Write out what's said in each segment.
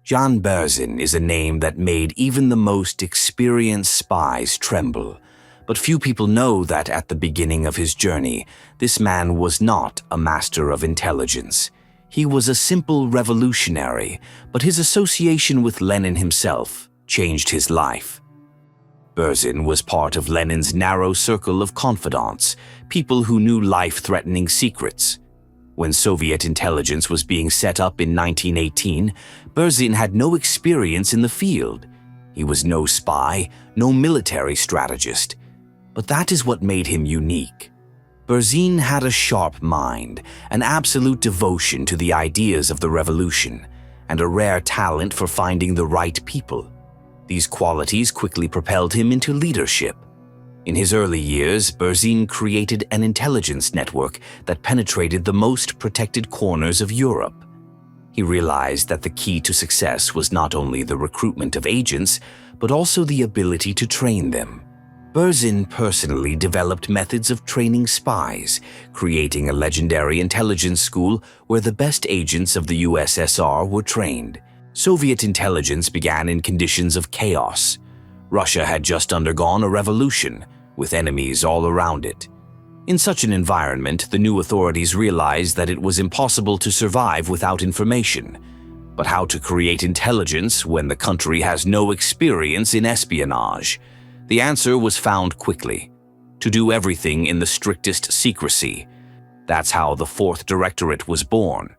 Yan Bersin is a name that made even the most experienced spies tremble. But few people know that at the beginning of his journey, this man was not a master of intelligence. He was a simple revolutionary, but his association with Lenin himself changed his life. Berzin was part of Lenin's narrow circle of confidants, people who knew life-threatening secrets. When Soviet intelligence was being set up in 1918, Berzin had no experience in the field. He was no spy, no military strategist. But that is what made him unique. Berzin had a sharp mind, an absolute devotion to the ideas of the revolution, and a rare talent for finding the right people. These qualities quickly propelled him into leadership. In his early years, Berzin created an intelligence network that penetrated the most protected corners of Europe. He realized that the key to success was not only the recruitment of agents, but also the ability to train them. Berzin personally developed methods of training spies, creating a legendary intelligence school where the best agents of the USSR were trained. Soviet intelligence began in conditions of chaos. Russia had just undergone a revolution, with enemies all around it. In such an environment, the new authorities realized that it was impossible to survive without information. But how to create intelligence when the country has no experience in espionage? The answer was found quickly: to do everything in the strictest secrecy. That's how the Fourth Directorate was born.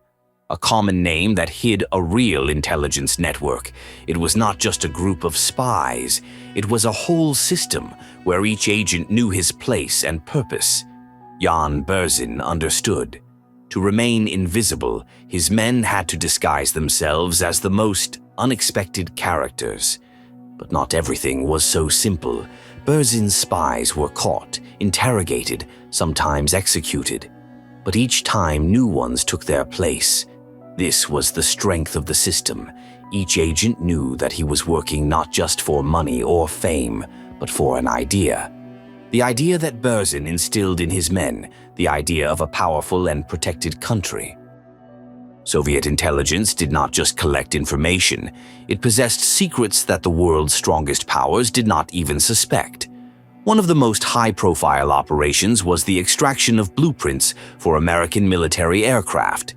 A common name that hid a real intelligence network. It was not just a group of spies. It was a whole system where each agent knew his place and purpose. Yan Bersin understood. To remain invisible, his men had to disguise themselves as the most unexpected characters. But not everything was so simple. Berzin's spies were caught, interrogated, sometimes executed. But each time new ones took their place. This was the strength of the system. Each agent knew that he was working not just for money or fame, but for an idea. The idea that Berzin instilled in his men, the idea of a powerful and protected country. Soviet intelligence did not just collect information, it possessed secrets that the world's strongest powers did not even suspect. One of the most high-profile operations was the extraction of blueprints for American military aircraft.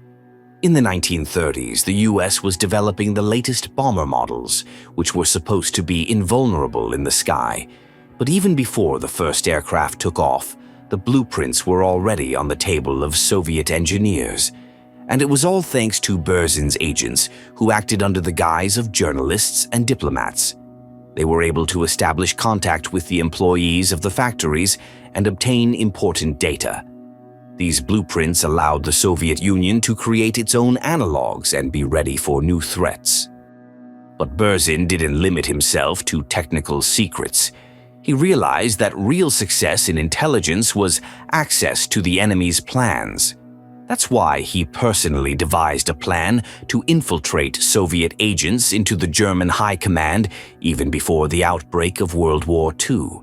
In the 1930s, the US was developing the latest bomber models, which were supposed to be invulnerable in the sky. But even before the first aircraft took off, the blueprints were already on the table of Soviet engineers. And it was all thanks to Berzin's agents, who acted under the guise of journalists and diplomats. They were able to establish contact with the employees of the factories and obtain important data. These blueprints allowed the Soviet Union to create its own analogs and be ready for new threats. But Berzin didn't limit himself to technical secrets. He realized that real success in intelligence was access to the enemy's plans. That's why he personally devised a plan to infiltrate Soviet agents into the German high command even before the outbreak of World War II.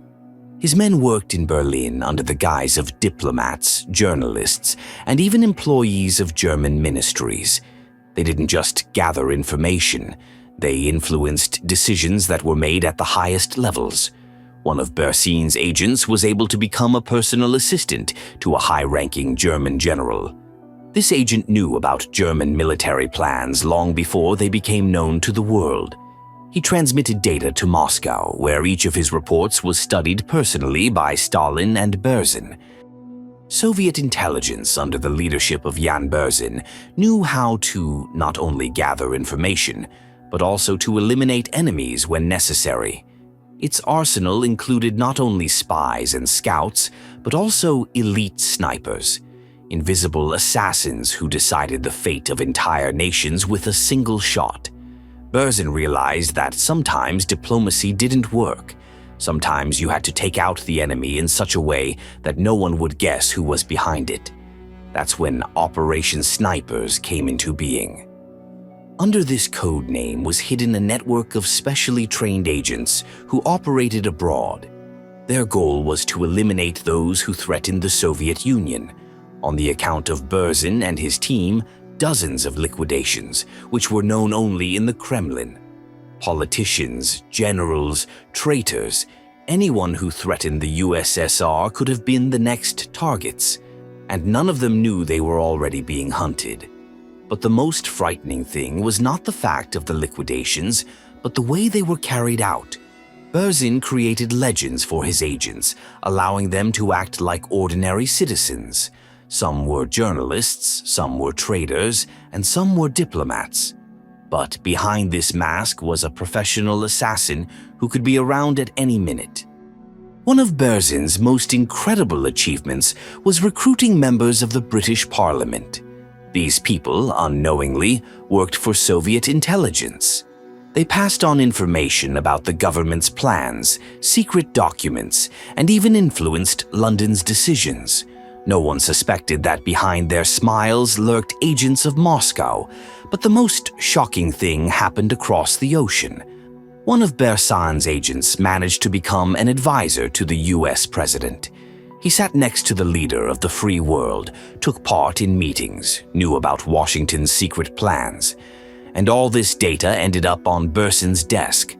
His men worked in Berlin under the guise of diplomats, journalists, and even employees of German ministries. They didn't just gather information, they influenced decisions that were made at the highest levels. One of Bersin's agents was able to become a personal assistant to a high-ranking German general. This agent knew about German military plans long before they became known to the world. He transmitted data to Moscow, where each of his reports was studied personally by Stalin and Berzin. Soviet intelligence under the leadership of Yan Bersin knew how to not only gather information, but also to eliminate enemies when necessary. Its arsenal included not only spies and scouts, but also elite snipers, invisible assassins who decided the fate of entire nations with a single shot. Berzin realized that sometimes diplomacy didn't work. Sometimes you had to take out the enemy in such a way that no one would guess who was behind it. That's when Operation Snipers came into being. Under this code name was hidden a network of specially trained agents who operated abroad. Their goal was to eliminate those who threatened the Soviet Union. On the account of Berzin and his team, dozens of liquidations, which were known only in the Kremlin. Politicians, generals, traitors, anyone who threatened the USSR could have been the next targets, and none of them knew they were already being hunted. But the most frightening thing was not the fact of the liquidations, but the way they were carried out. Berzin created legends for his agents, allowing them to act like ordinary citizens. Some were journalists, some were traders, and some were diplomats. But behind this mask was a professional assassin who could be around at any minute. One of Berzin's most incredible achievements was recruiting members of the British Parliament. These people, unknowingly, worked for Soviet intelligence. They passed on information about the government's plans, secret documents, and even influenced London's decisions. No one suspected that behind their smiles lurked agents of Moscow, but the most shocking thing happened across the ocean. One of Berzin's agents managed to become an advisor to the US president. He sat next to the leader of the free world, took part in meetings, knew about Washington's secret plans. And all this data ended up on Berzin's desk.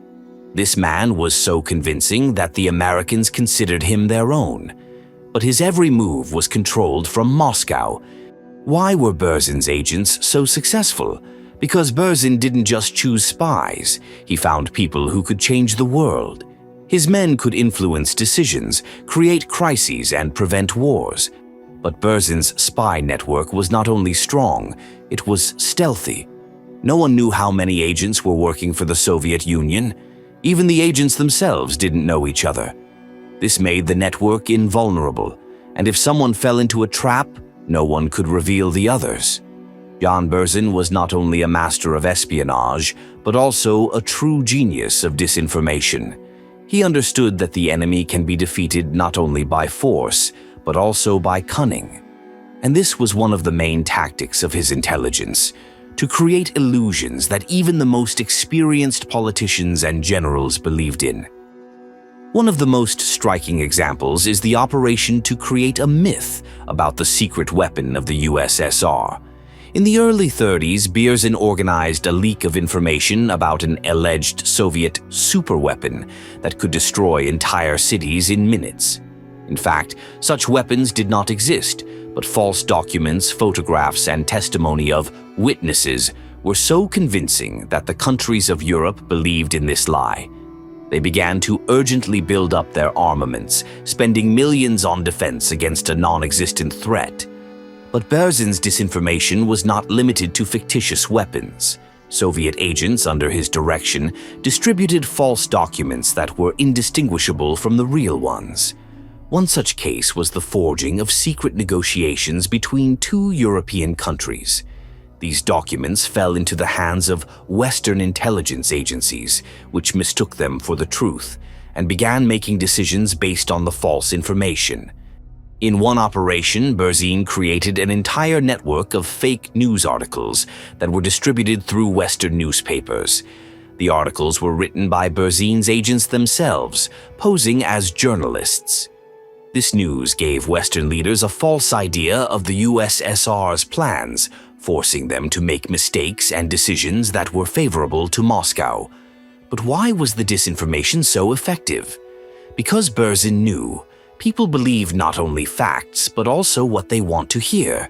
This man was so convincing that the Americans considered him their own. But his every move was controlled from Moscow. Why were Berzin's agents so successful? Because Berzin didn't just choose spies. He found people who could change the world. His men could influence decisions, create crises, and prevent wars. But Berzin's spy network was not only strong, it was stealthy. No one knew how many agents were working for the Soviet Union. Even the agents themselves didn't know each other. This made the network invulnerable, and if someone fell into a trap, no one could reveal the others. Yan Bersin was not only a master of espionage, but also a true genius of disinformation. He understood that the enemy can be defeated not only by force, but also by cunning. And this was one of the main tactics of his intelligence, to create illusions that even the most experienced politicians and generals believed in. One of the most striking examples is the operation to create a myth about the secret weapon of the USSR. In the early 30s, Berzin organized a leak of information about an alleged Soviet superweapon that could destroy entire cities in minutes. In fact, such weapons did not exist, but false documents, photographs, and testimony of witnesses were so convincing that the countries of Europe believed in this lie. They began to urgently build up their armaments, spending millions on defense against a non-existent threat. But Berzin's disinformation was not limited to fictitious weapons. Soviet agents under his direction distributed false documents that were indistinguishable from the real ones. One such case was the forging of secret negotiations between two European countries. These documents fell into the hands of Western intelligence agencies, which mistook them for the truth and began making decisions based on the false information. In one operation, Berzin created an entire network of fake news articles that were distributed through Western newspapers. The articles were written by Berzin's agents themselves, posing as journalists. This news gave Western leaders a false idea of the USSR's plans, forcing them to make mistakes and decisions that were favorable to Moscow. But why was the disinformation so effective? Because Berzin knew people believe not only facts, but also what they want to hear.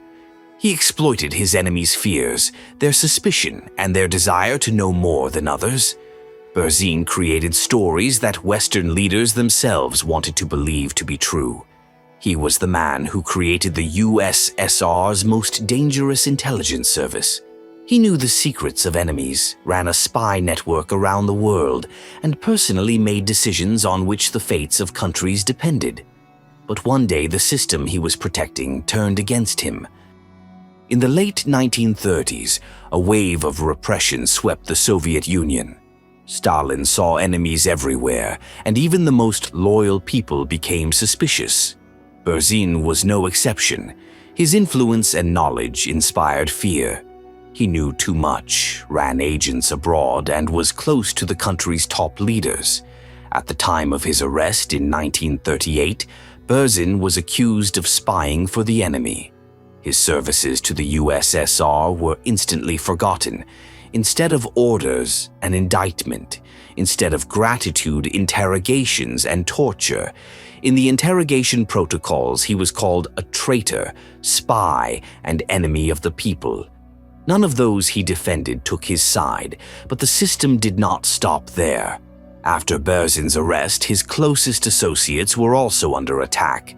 He exploited his enemies' fears, their suspicion, and their desire to know more than others. Berzin created stories that Western leaders themselves wanted to believe to be true. He was the man who created the USSR's most dangerous intelligence service. He knew the secrets of enemies, ran a spy network around the world, and personally made decisions on which the fates of countries depended. But one day the system he was protecting turned against him. In the late 1930s, a wave of repression swept the Soviet Union. Stalin saw enemies everywhere, and even the most loyal people became suspicious. Berzin was no exception. His influence and knowledge inspired fear. He knew too much, ran agents abroad, and was close to the country's top leaders. At the time of his arrest in 1938, Berzin was accused of spying for the enemy. His services to the USSR were instantly forgotten. Instead of orders, an indictment. Instead of gratitude, interrogations and torture. In the interrogation protocols, he was called a traitor, spy, and enemy of the people. None of those he defended took his side, but the system did not stop there. After Berzin's arrest, his closest associates were also under attack.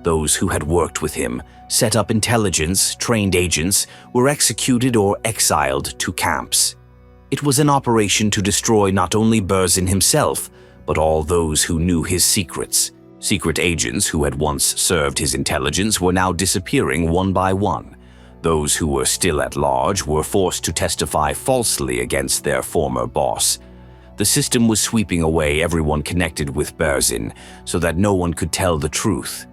Those who had worked with him, set up intelligence, trained agents, were executed or exiled to camps. It was an operation to destroy not only Berzin himself, but all those who knew his secrets. Secret agents who had once served his intelligence were now disappearing one by one. Those who were still at large were forced to testify falsely against their former boss. The system was sweeping away everyone connected with Berzin so that no one could tell the truth.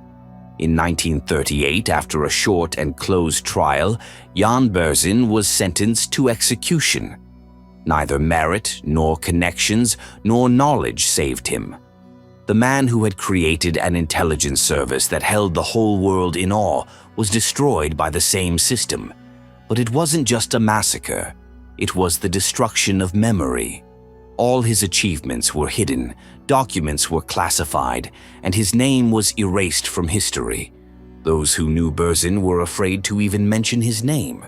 In 1938, after a short and closed trial, Yan Bersin was sentenced to execution. Neither merit, nor connections, nor knowledge saved him. The man who had created an intelligence service that held the whole world in awe was destroyed by the same system. But it wasn't just a massacre. It was the destruction of memory. All his achievements were hidden, documents were classified, and his name was erased from history. Those who knew Berzin were afraid to even mention his name.